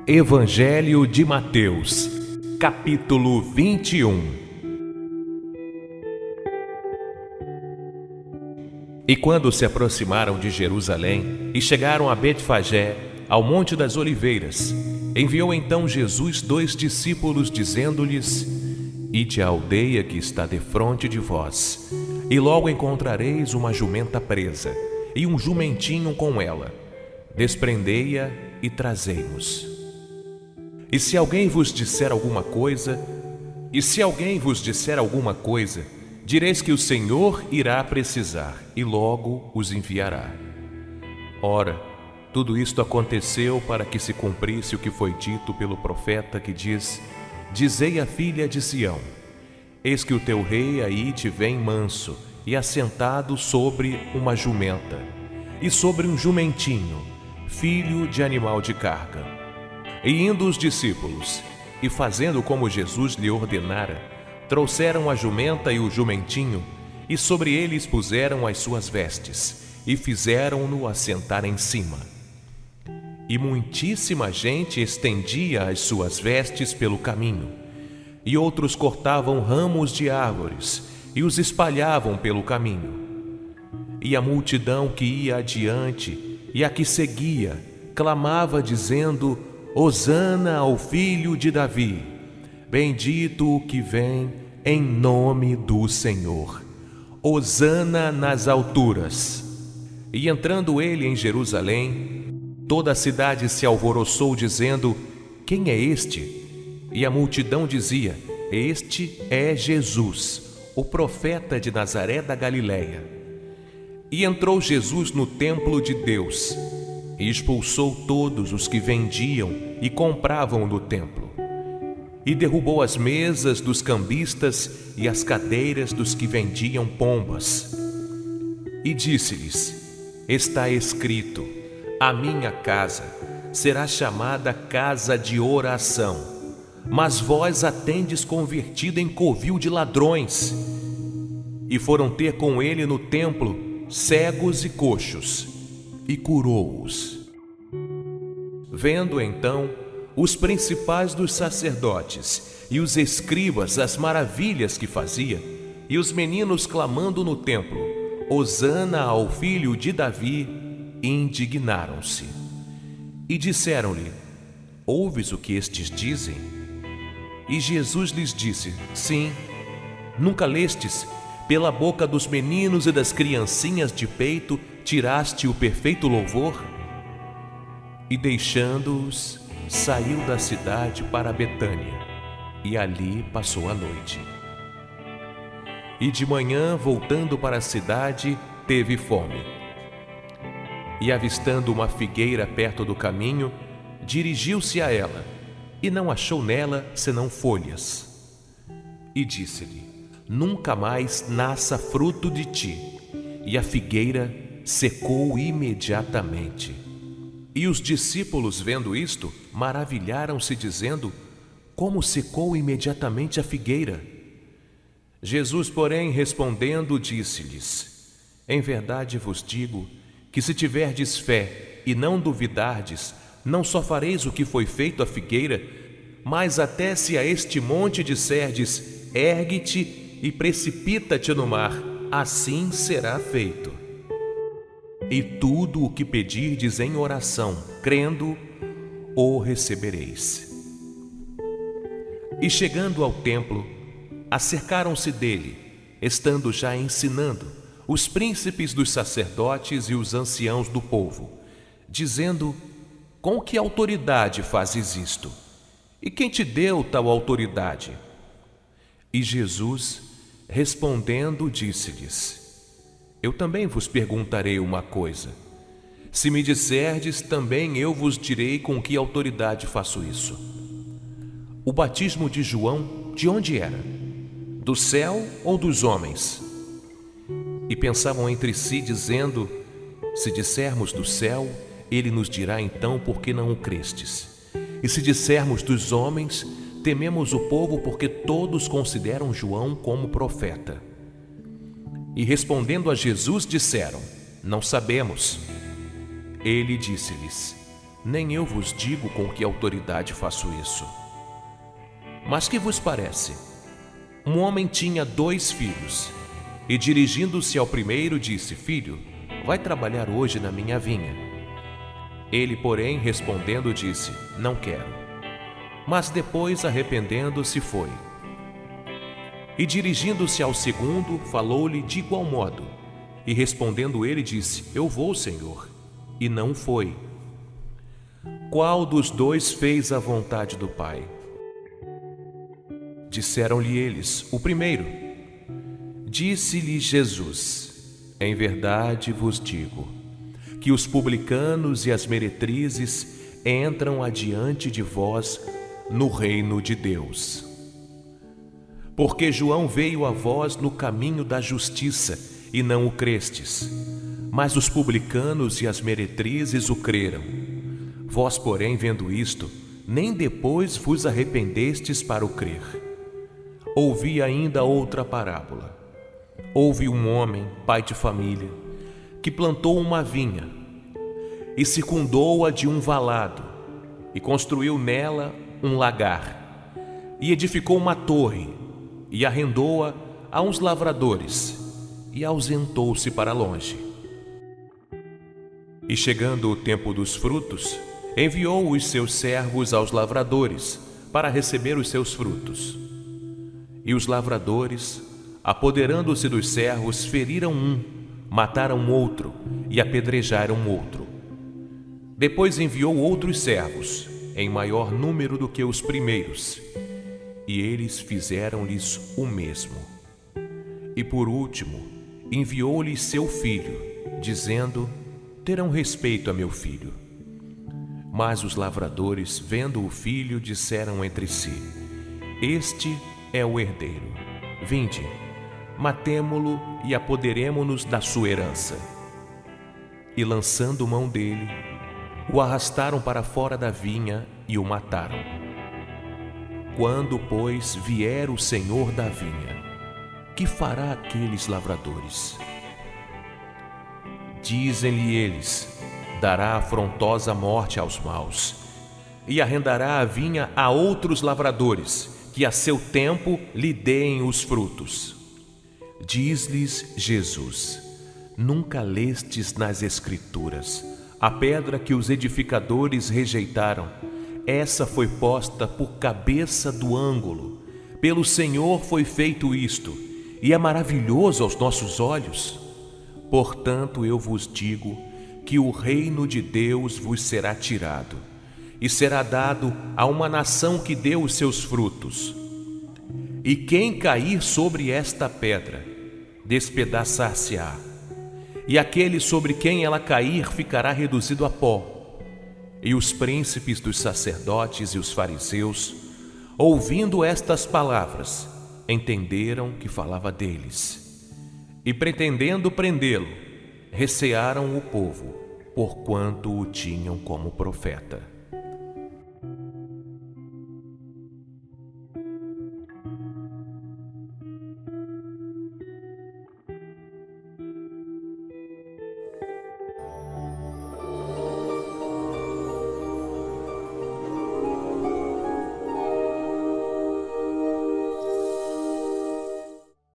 Evangelho de Mateus, capítulo 21. E quando se aproximaram de Jerusalém e chegaram a Betfagé, ao Monte das Oliveiras, enviou então Jesus 2 discípulos, dizendo-lhes: Ide à aldeia que está defronte de vós, e logo encontrareis uma jumenta presa, e um jumentinho com ela. Desprendei-a e trazei-mos. E se alguém vos disser alguma coisa, direis que o Senhor irá precisar, e logo os enviará. Ora, tudo isto aconteceu para que se cumprisse o que foi dito pelo profeta, que diz: Dizei à filha de Sião: Eis que o teu rei aí te vem manso, e assentado sobre uma jumenta, e sobre um jumentinho, filho de animal de carga. E indo os discípulos, e fazendo como Jesus lhe ordenara, trouxeram a jumenta e o jumentinho, e sobre eles puseram as suas vestes, e fizeram-no assentar em cima. E muitíssima gente estendia as suas vestes pelo caminho, e outros cortavam ramos de árvores, e os espalhavam pelo caminho. E a multidão que ia adiante, e a que seguia, clamava dizendo: Hosana ao filho de Davi, bendito o que vem em nome do Senhor. Hosana nas alturas. E entrando ele em Jerusalém, toda a cidade se alvoroçou, dizendo: Quem é este? E a multidão dizia: Este é Jesus, o profeta de Nazaré da Galileia. E entrou Jesus no templo de Deus, e expulsou todos os que vendiam e compravam no templo, e derrubou as mesas dos cambistas e as cadeiras dos que vendiam pombas. E disse-lhes: Está escrito: A minha casa será chamada casa de oração, mas vós a tendes convertido em covil de ladrões. E foram ter com ele no templo cegos e coxos, e curou-os. Vendo então os principais dos sacerdotes e os escribas as maravilhas que fazia, e os meninos clamando no templo: Hosana ao filho de Davi, indignaram-se. E disseram-lhe: Ouves o que estes dizem? E Jesus lhes disse: Sim. Nunca lestes: Pela boca dos meninos e das criancinhas de peito tiraste o perfeito louvor? E deixando-os, saiu da cidade para Betânia, e ali passou a noite. E de manhã, voltando para a cidade, teve fome. E avistando uma figueira perto do caminho, dirigiu-se a ela, e não achou nela senão folhas. E disse-lhe: Nunca mais nasça fruto de ti. E a figueira secou imediatamente. E os discípulos, vendo isto, maravilharam-se, dizendo: Como secou imediatamente a figueira? Jesus, porém, respondendo, disse-lhes: Em verdade vos digo que, se tiverdes fé e não duvidardes, não só fareis o que foi feito à figueira, mas até se a este monte disserdes: Ergue-te e precipita-te no mar, assim será feito. E tudo o que pedirdes em oração, crendo, o recebereis. E chegando ao templo, acercaram-se dele, estando já ensinando, os príncipes dos sacerdotes e os anciãos do povo, dizendo: Com que autoridade fazes isto? E quem te deu tal autoridade? E Jesus, respondendo, disse-lhes: Eu também vos perguntarei uma coisa. Se me disserdes, também eu vos direi com que autoridade faço isso. O batismo de João, de onde era? Do céu ou dos homens? E pensavam entre si, dizendo: Se dissermos do céu, ele nos dirá então por que não o crestes. E se dissermos dos homens, tememos o povo, porque todos consideram João como profeta. E respondendo a Jesus, disseram: Não sabemos. Ele disse-lhes: nem eu vos digo com que autoridade faço isso. Mas que vos parece? Um homem tinha 2 filhos, e dirigindo-se ao primeiro disse: Filho, vai trabalhar hoje na minha vinha. Ele, porém, respondendo, disse: Não quero. Mas depois, arrependendo-se, foi. E dirigindo-se ao segundo, falou-lhe de igual modo. E respondendo ele, disse: Eu vou, Senhor. E não foi. Qual dos 2 fez a vontade do Pai? Disseram-lhe eles: O primeiro. Disse-lhe Jesus: Em verdade vos digo, que os publicanos e as meretrizes entram adiante de vós no reino de Deus. Porque João veio a vós no caminho da justiça, e não o crestes, mas os publicanos e as meretrizes o creram. Vós, porém, vendo isto, nem depois vos arrependestes para o crer. Ouvi ainda outra parábola. Houve um homem, pai de família, que plantou uma vinha, e circundou-a de um valado, e construiu nela um lagar, e edificou uma torre, e arrendou-a a uns lavradores, e ausentou-se para longe. E chegando o tempo dos frutos, enviou os seus servos aos lavradores para receber os seus frutos. E os lavradores, apoderando-se dos servos, feriram um, mataram outro e apedrejaram outro. Depois enviou outros servos, em maior número do que os primeiros, e eles fizeram-lhes o mesmo. E por último, enviou-lhes seu filho, dizendo: Terão respeito a meu filho. Mas os lavradores, vendo o filho, disseram entre si: Este é o herdeiro. Vinde, matemo-lo e apoderemo-nos da sua herança. E lançando mão dele, o arrastaram para fora da vinha e o mataram. Quando, pois, vier o senhor da vinha, que fará aqueles lavradores? Dizem-lhe eles: dará afrontosa morte aos maus, e arrendará a vinha a outros lavradores, que a seu tempo lhe deem os frutos. Diz-lhes Jesus: Nunca lestes nas Escrituras: a pedra que os edificadores rejeitaram, essa foi posta por cabeça do ângulo. Pelo Senhor foi feito isto, e é maravilhoso aos nossos olhos. Portanto, eu vos digo que o reino de Deus vos será tirado, e será dado a uma nação que deu os seus frutos. E quem cair sobre esta pedra, despedaçar-se-á, e aquele sobre quem ela cair ficará reduzido a pó. E os príncipes dos sacerdotes e os fariseus, ouvindo estas palavras, entenderam que falava deles, e pretendendo prendê-lo, recearam o povo, porquanto o tinham como profeta.